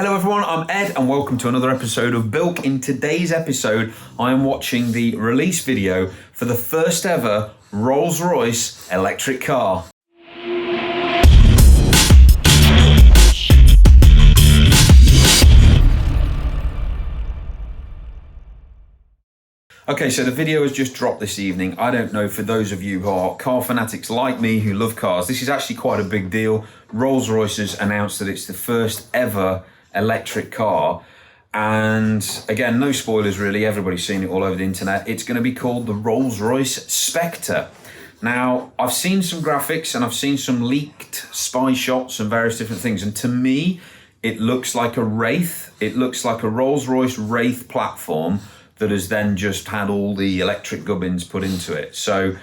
Hello everyone, I'm Ed and welcome to another episode of Bilk. In today's episode, I am watching the release video for the first ever Rolls Royce electric car. Okay, so the video has just dropped this evening. I don't know, for those of you who are car fanatics like me who love cars, this is actually quite a big deal. Rolls Royce has announced that it's the first ever electric car. And again, no spoilers really, everybody's seen it all over the internet. It's going to be called the Rolls Royce Spectre. Now, I've seen some graphics and I've seen some leaked spy shots and various different things. And to me, it looks like a Wraith. It looks like a Rolls Royce Wraith platform that has then just had all the electric gubbins put into it. So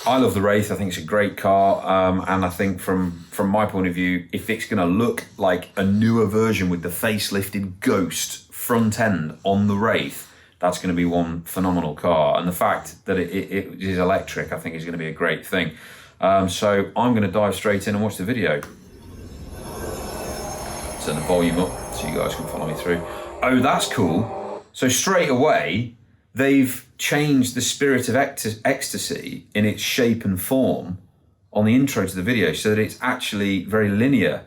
I love the Wraith. I think it's a great car. And I think from my point of view, if it's going to look like a newer version with the facelifted Ghost front end on the Wraith, that's going to be one phenomenal car. And the fact that it is electric, I think is going to be a great thing. So I'm going to dive straight in and watch the video. Turn the volume up so you guys can follow me through. Oh, that's cool. So straight away, they've changed the Spirit of Ecstasy in its shape and form on the intro to the video so that it's actually very linear,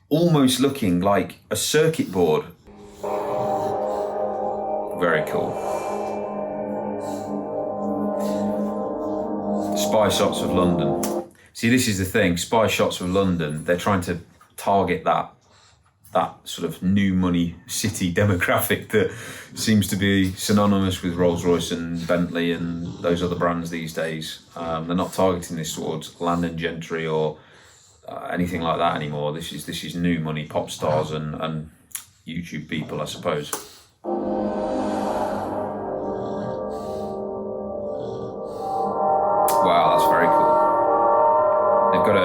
almost looking like a circuit board. Very cool. Spy shots of London. See, this is the thing, spy shots of London, they're trying to target that sort of new money city demographic that seems to be synonymous with Rolls-Royce and Bentley and those other brands these days. They're not targeting this towards landed gentry or anything like that anymore. This is new money pop stars and YouTube people, I suppose. Wow, that's very cool. They've got a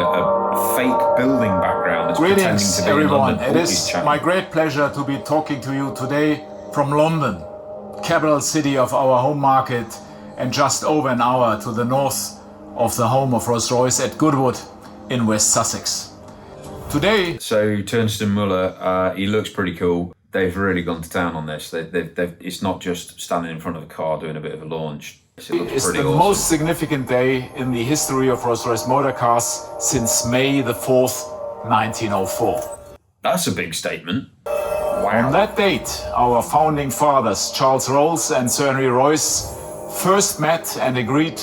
fake building background that's pretending to be everyone. London. It is my great pleasure to be talking to you today from London, capital city of our home market, and just over an hour to the north of the home of Rolls Royce at Goodwood in West Sussex. Today, so Torsten Müller, he looks pretty cool. They've really gone to town on this. It's not just standing in front of a car doing a bit of a launch. It's the most significant day in the history of Rolls-Royce motor cars since May the 4th, 1904. That's a big statement. On that date, our founding fathers, Charles Rolls and Sir Henry Royce, first met and agreed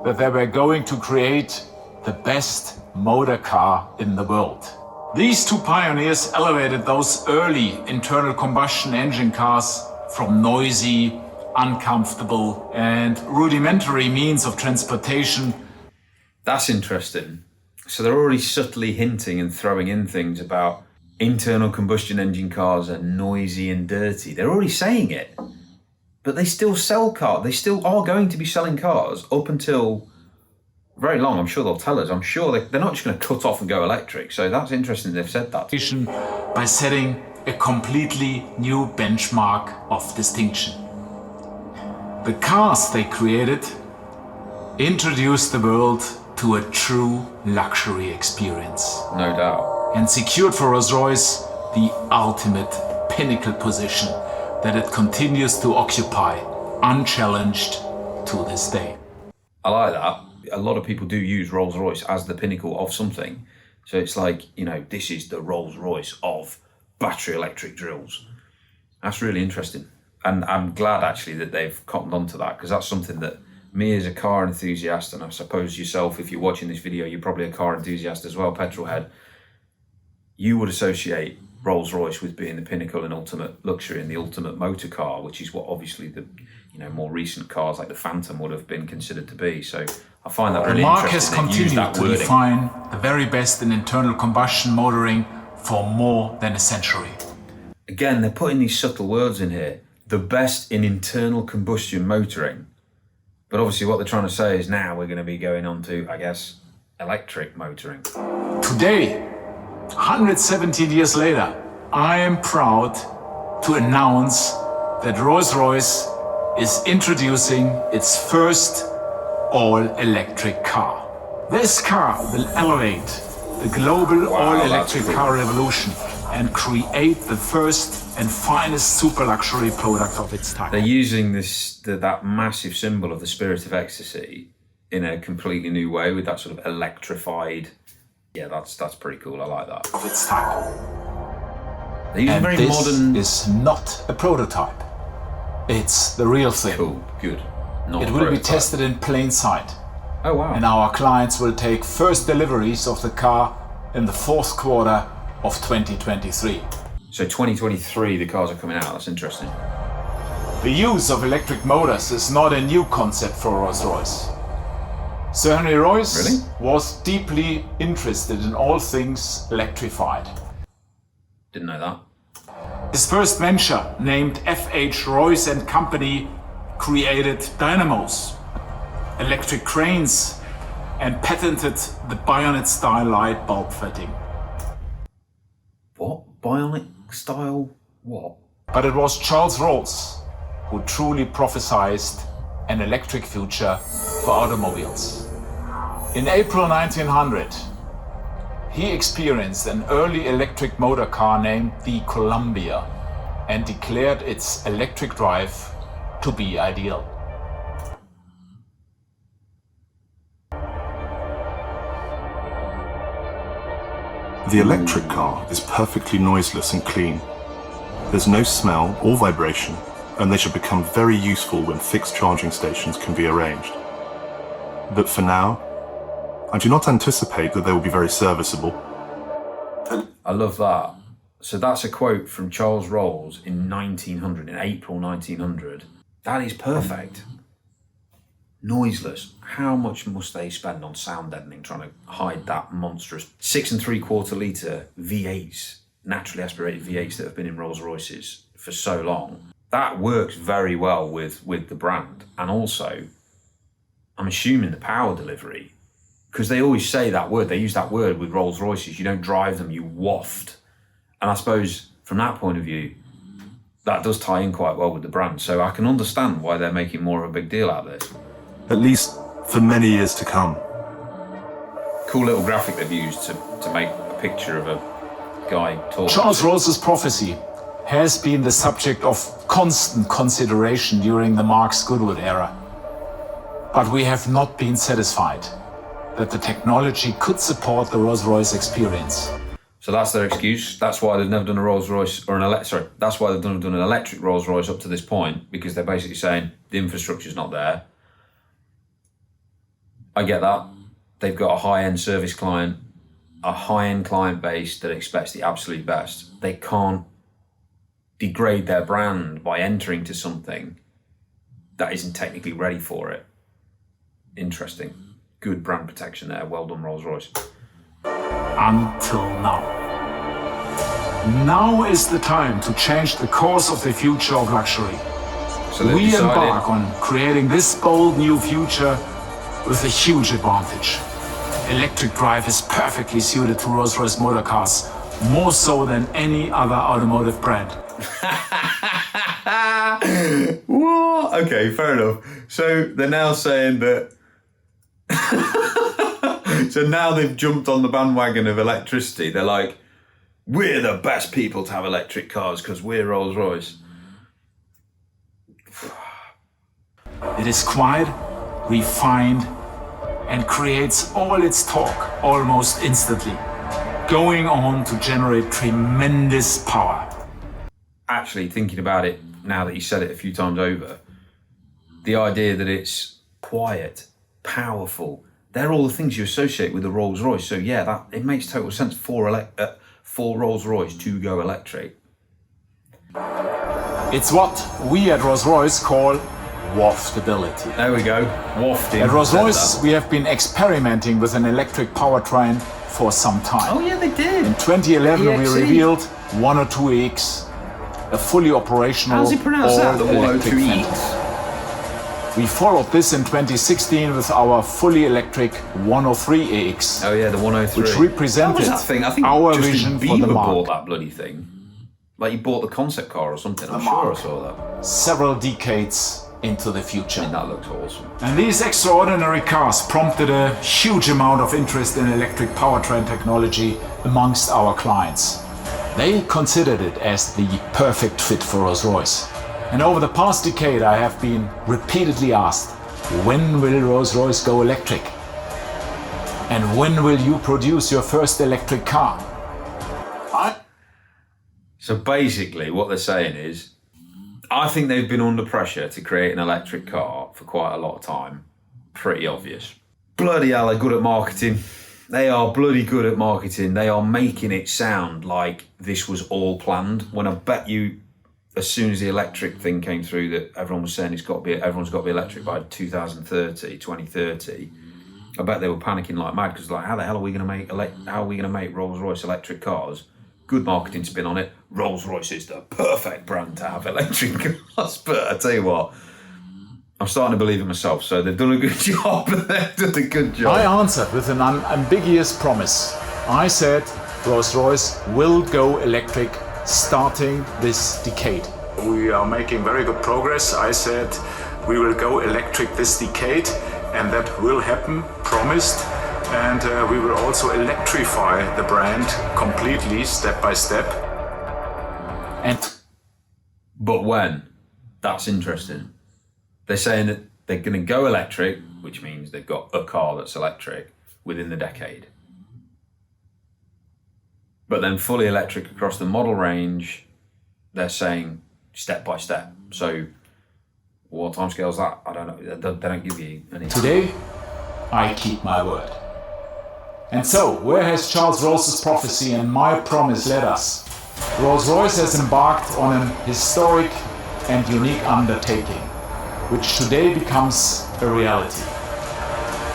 that they were going to create the best motor car in the world. These two pioneers elevated those early internal combustion engine cars from noisy, uncomfortable and rudimentary means of transportation. That's interesting. So they're already subtly hinting and throwing in things about internal combustion engine cars are noisy and dirty. They're already saying it, but they still sell cars. They still are going to be selling cars up until very long. I'm sure they'll tell us. I'm sure they're not just going to cut off and go electric. So that's interesting they've said that. By setting a completely new benchmark of distinction. The cars they created introduced the world to a true luxury experience. No doubt. And secured for Rolls-Royce the ultimate pinnacle position that it continues to occupy, unchallenged to this day. I like that. A lot of people do use Rolls-Royce as the pinnacle of something. So it's like, this is the Rolls-Royce of battery electric drills. That's really interesting. And I'm glad actually that they've cottoned onto that, because that's something that me as a car enthusiast, and I suppose yourself, if you're watching this video, you're probably a car enthusiast as well, petrol head, you would associate Rolls-Royce with being the pinnacle and ultimate luxury and the ultimate motor car, which is what obviously the more recent cars like the Phantom would have been considered to be. So I find that really interesting. The marque has continued to define the very best in internal combustion motoring for more than a century. Again, they're putting these subtle words in here. The best in internal combustion motoring. But obviously what they're trying to say is now we're going to be going on to, I guess, electric motoring. Today, 117 years later, I am proud to announce that Rolls-Royce is introducing its first all-electric car. This car will elevate the global all-electric car revolution and create the first and finest super luxury product of its type. They're using that massive symbol of the spirit of ecstasy in a completely new way with that sort of electrified. Yeah, that's pretty cool. I like that. Of its type. They're using And very this modern. is not a prototype. It's the real thing. Cool, good. Not It a will be prototype. tested in plain sight. Oh wow. And our clients will take first deliveries of the car in the fourth quarter of 2023. So 2023, the cars are coming out. That's interesting. The use of electric motors is not a new concept for Rolls-Royce. Sir Henry Royce Really? was deeply interested in all things electrified. Didn't know that. His first venture, named F.H. Royce and Company, created dynamos, electric cranes, and patented the Bayonet-style light bulb fitting. What? Bionic style? What? But it was Charles Rolls who truly prophesied an electric future for automobiles. In April 1900, he experienced an early electric motor car named the Columbia and declared its electric drive to be ideal. The electric car is perfectly noiseless and clean. There's no smell or vibration, and they should become very useful when fixed charging stations can be arranged. But for now, I do not anticipate that they will be very serviceable. I love that. So that's a quote from Charles Rolls in 1900, in April 1900. That is perfect. Noiseless. How much must they spend on sound deadening trying to hide that monstrous 6 3/4 litre V8s, naturally aspirated V8s that have been in Rolls Royces for so long? That works very well with the brand. And also, I'm assuming the power delivery, because they always say that word, they use that word with Rolls Royces. You don't drive them, you waft. And I suppose from that point of view, that does tie in quite well with the brand. So I can understand why they're making more of a big deal out of this. At least for many years to come. Cool little graphic they've used to make a picture of a guy talking. Charles Roll's prophecy has been the subject of constant consideration during the Marx Goodwood era. But we have not been satisfied that the technology could support the Rolls-Royce experience. So that's their excuse. That's why they've never done a Rolls Royce or that's why they've done an electric Rolls Royce up to this point, because they're basically saying the infrastructure's not there. I get that. They've got a high-end service client, a high-end client base that expects the absolute best. They can't degrade their brand by entering to something that isn't technically ready for it. Interesting. Good brand protection there. Well done, Rolls-Royce. Until now. Now is the time to change the course of the future of luxury. So they've We decided- embark on creating this bold new future with a huge advantage. Electric drive is perfectly suited to Rolls-Royce motor cars, more so than any other automotive brand. What? Okay, fair enough. So they're now saying that. So now they've jumped on the bandwagon of electricity. They're like, we're the best people to have electric cars because we're Rolls Royce. It is quiet, refined, and creates all its torque almost instantly, going on to generate tremendous power. Actually, thinking about it now that you said it a few times over, the idea that it's quiet, powerful, they're all the things you associate with the Rolls Royce. So yeah, it makes total sense for Rolls Royce to go electric. It's what we at Rolls Royce call waftability. There we go, wafting. At Rolls Royce, we have been experimenting with an electric powertrain for some time. Oh yeah, they did. In 2011, we EXE. revealed 102EX, a fully operational How's he pronounce that? The all-electric 102E? Phantom. We followed this in 2016 with our fully electric 103EX, Oh yeah, the 103. which represented What was that thing? I think our Justin vision Bieber for the bought market. that bloody thing. Like he bought the concept car or something. I'm The sure I mark. saw that. Several decades into the future. I mean, that looks awesome. And these extraordinary cars prompted a huge amount of interest in electric powertrain technology amongst our clients. They considered it as the perfect fit for Rolls Royce. And over the past decade, I have been repeatedly asked, when will Rolls Royce go electric? And when will you produce your first electric car? So basically what they're saying is, I think they've been under pressure to create an electric car for quite a lot of time. Pretty obvious. Bloody hell, they're good at marketing. They are bloody good at marketing. They are making it sound like this was all planned. When I bet you, as soon as the electric thing came through, that everyone was saying everyone's got to be electric by 2030. I bet they were panicking like mad because like, how the hell are we going to make Rolls Royce electric cars? Good marketing spin on it. Rolls Royce is the perfect brand to have electric cars. But I tell you what, I'm starting to believe it myself. So they've done a good job. They've done a good job. I answered with an unambiguous promise. I said Rolls Royce will go electric starting this decade. We are making very good progress. I said we will go electric this decade, and that will happen, promised. And we will also electrify the brand completely, step by step. But when? That's interesting. They're saying that they're going to go electric, which means they've got a car that's electric within the decade. But then fully electric across the model range, they're saying step by step. So what timescale is that? I don't know. They don't give you any. Today, I keep my word. And so, where has Charles Ross's prophecy and my promise led us? Rolls-Royce has embarked on an historic and unique undertaking, which today becomes a reality.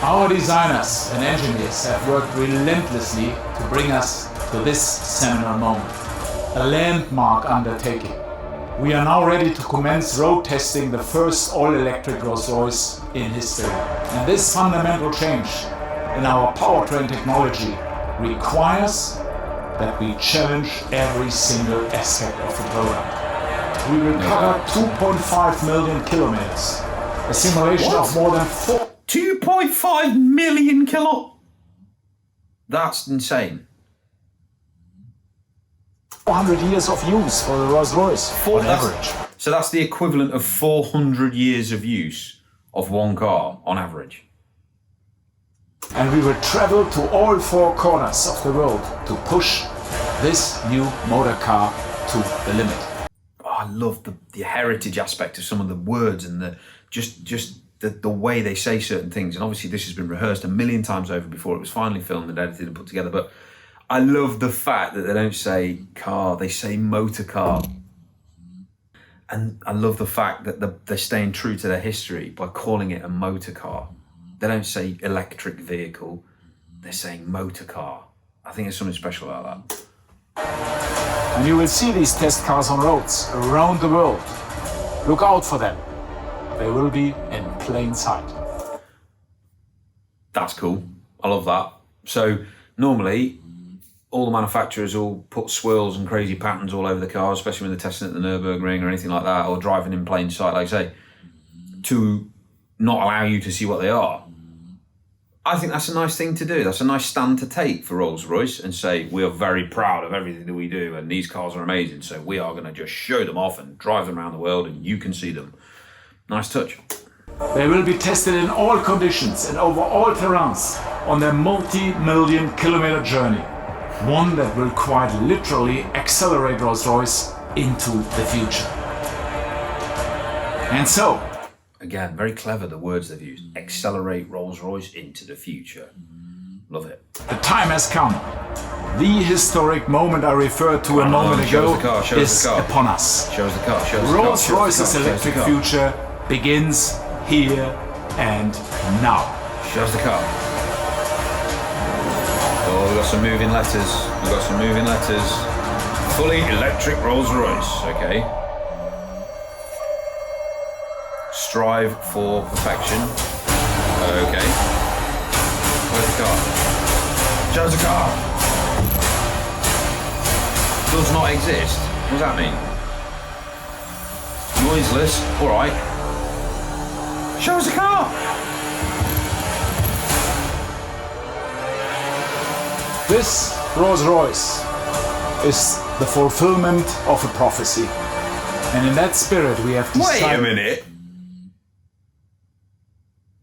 Our designers and engineers have worked relentlessly to bring us to this seminal moment, a landmark undertaking. We are now ready to commence road testing the first all-electric Rolls-Royce in history. And this fundamental change in our powertrain technology requires that we challenge every single aspect of the product. We will cover 2.5 million kilometers, a simulation of more than 2.5 million kilo. That's insane. 400 years of use for the Rolls-Royce on average. So that's the equivalent of 400 years of use of one car on average. And we will travel to all four corners of the world to push this new motor car to the limit. Oh, I love the heritage aspect of some of the words and the way they say certain things. And obviously this has been rehearsed a million times over before it was finally filmed and edited and put together. But I love the fact that they don't say car, they say motor car. And I love the fact that they're staying true to their history by calling it a motor car. They don't say electric vehicle, they're saying motor car. I think there's something special about that. And you will see these test cars on roads around the world. Look out for them. They will be in plain sight. That's cool. I love that. So normally, all the manufacturers will put swirls and crazy patterns all over the cars, especially when they're testing at the Nürburgring or anything like that, or driving in plain sight, like I say, to not allow you to see what they are. I think that's a nice thing to do. That's a nice stand to take for Rolls-Royce and say, we are very proud of everything that we do and these cars are amazing, so we are going to just show them off and drive them around the world and you can see them. Nice touch. They will be tested in all conditions and over all terrains on their multi-million kilometer journey. One that will quite literally accelerate Rolls-Royce into the future. And so, again, very clever the words they've used. Accelerate Rolls-Royce into the future. Love it. The time has come. The historic moment I referred to a moment ago is upon us. Show us the car. Rolls-Royce's electric future begins here and now. Show us the car. Oh, we've got some moving letters. Fully electric Rolls-Royce, okay. Strive for perfection. Okay. Where's the car? Show us the car. Does not exist. What does that mean? Noiseless. Alright. Show us the car. This Rolls-Royce is the fulfillment of a prophecy. And in that spirit, we have decided... Wait a minute.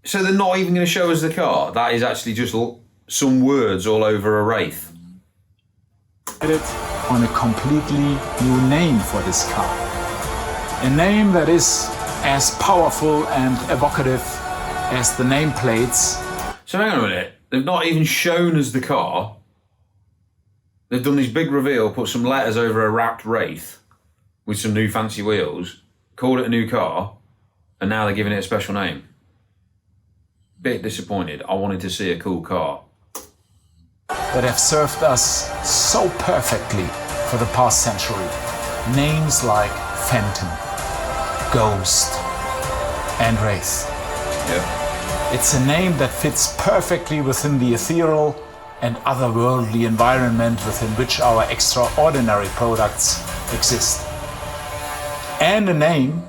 So they're not even going to show us the car? That is actually just some words all over a Wraith. ...on a completely new name for this car. A name that is as powerful and evocative as the nameplates. So hang on a minute. They've not even shown us the car. They've done this big reveal, put some letters over a wrapped Wraith with some new fancy wheels, called it a new car, and now they're giving it a special name. Bit disappointed. I wanted to see a cool car. That have served us so perfectly for the past century. Names like Phantom, Ghost, and Wraith. Yeah. It's a name that fits perfectly within the ethereal and otherworldly environment within which our extraordinary products exist. And a name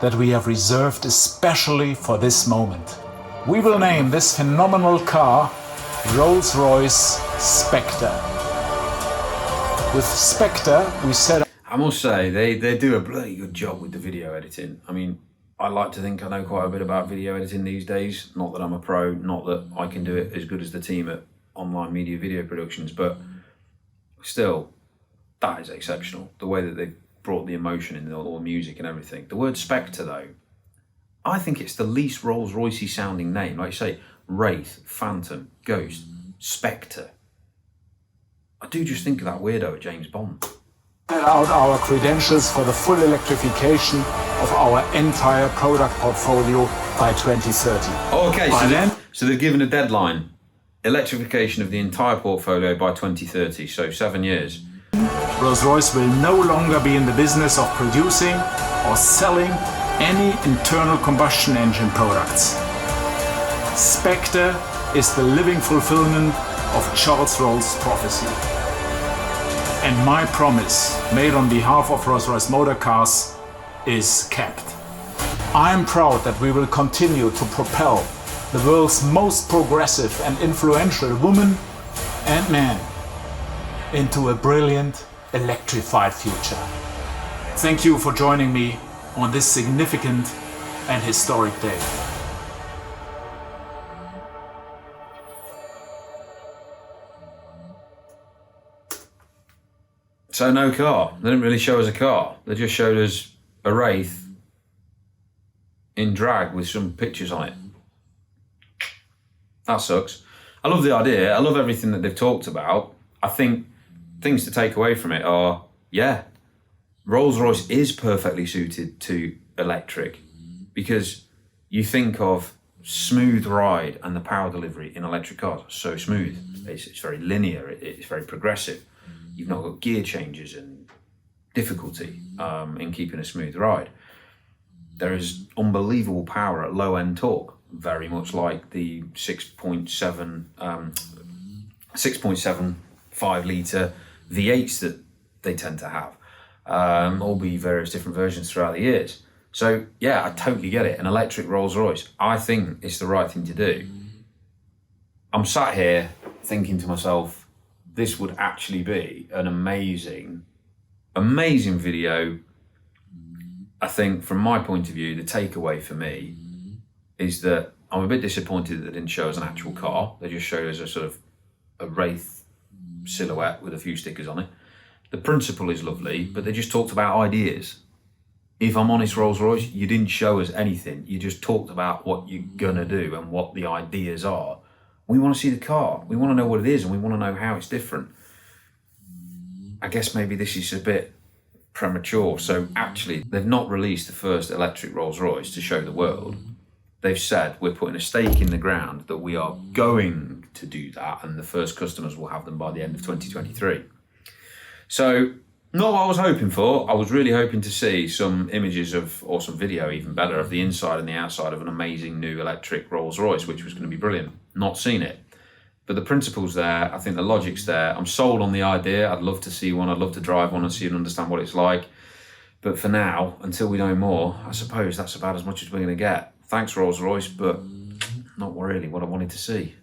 that we have reserved especially for this moment. We will name this phenomenal car Rolls Royce Spectre. With Spectre, we set... I must say, they do a bloody good job with the video editing. I mean, I like to think I know quite a bit about video editing these days. Not that I'm a pro, not that I can do it as good as the team at Online Media Video Productions, but still, that is exceptional. The way that they've brought the emotion in all the music and everything. The word Spectre, though, I think it's the least Rolls Royce sounding name. Like you say, Wraith, Phantom, Ghost, Spectre. I do just think of that weirdo at James Bond. Out our credentials for the full electrification of our entire product portfolio by 2030. Okay, so they've given a deadline. Electrification of the entire portfolio by 2030, so 7 years. Rolls-Royce will no longer be in the business of producing or selling any internal combustion engine products. Spectre is the living fulfillment of Charles Rolls' prophecy. And my promise, made on behalf of Rolls-Royce Motor Cars, is kept. I am proud that we will continue to propel the world's most progressive and influential woman and man into a brilliant, electrified future. Thank you for joining me on this significant and historic day. So no car. They didn't really show us a car. They just showed us a Wraith in drag with some pictures on it. That sucks. I love the idea. I love everything that they've talked about. I think things to take away from it are, yeah, Rolls-Royce is perfectly suited to electric because you think of smooth ride and the power delivery in electric cars. So smooth. It's very linear. It's very progressive. You've not got gear changes and difficulty in keeping a smooth ride. There is unbelievable power at low-end torque, very much like the 6.75 litre V8s that they tend to have, albeit various different versions throughout the years. So yeah, I totally get it. An electric Rolls-Royce, I think it's the right thing to do. I'm sat here thinking to myself, this would actually be an amazing video. I think from my point of view, the takeaway for me is that I'm a bit disappointed that they didn't show us an actual car. They just showed us a sort of a Wraith silhouette with a few stickers on it. The principle is lovely, but they just talked about ideas. If I'm honest, Rolls-Royce, you didn't show us anything. You just talked about what you're gonna do and what the ideas are. We want to see the car. We want to know what it is and we want to know how it's different. I guess maybe this is a bit premature. So actually, they've not released the first electric Rolls-Royce to show the world. They've said we're putting a stake in the ground that we are going to do that and the first customers will have them by the end of 2023. So not what I was hoping for. I was really hoping to see some images of, or some video even better, of the inside and the outside of an amazing new electric Rolls-Royce, which was going to be brilliant. Not seen it. But the principle's there. I think the logic's there. I'm sold on the idea. I'd love to see one. I'd love to drive one and see and understand what it's like. But for now, until we know more, I suppose that's about as much as we're going to get. Thanks, Rolls-Royce, but not really what I wanted to see.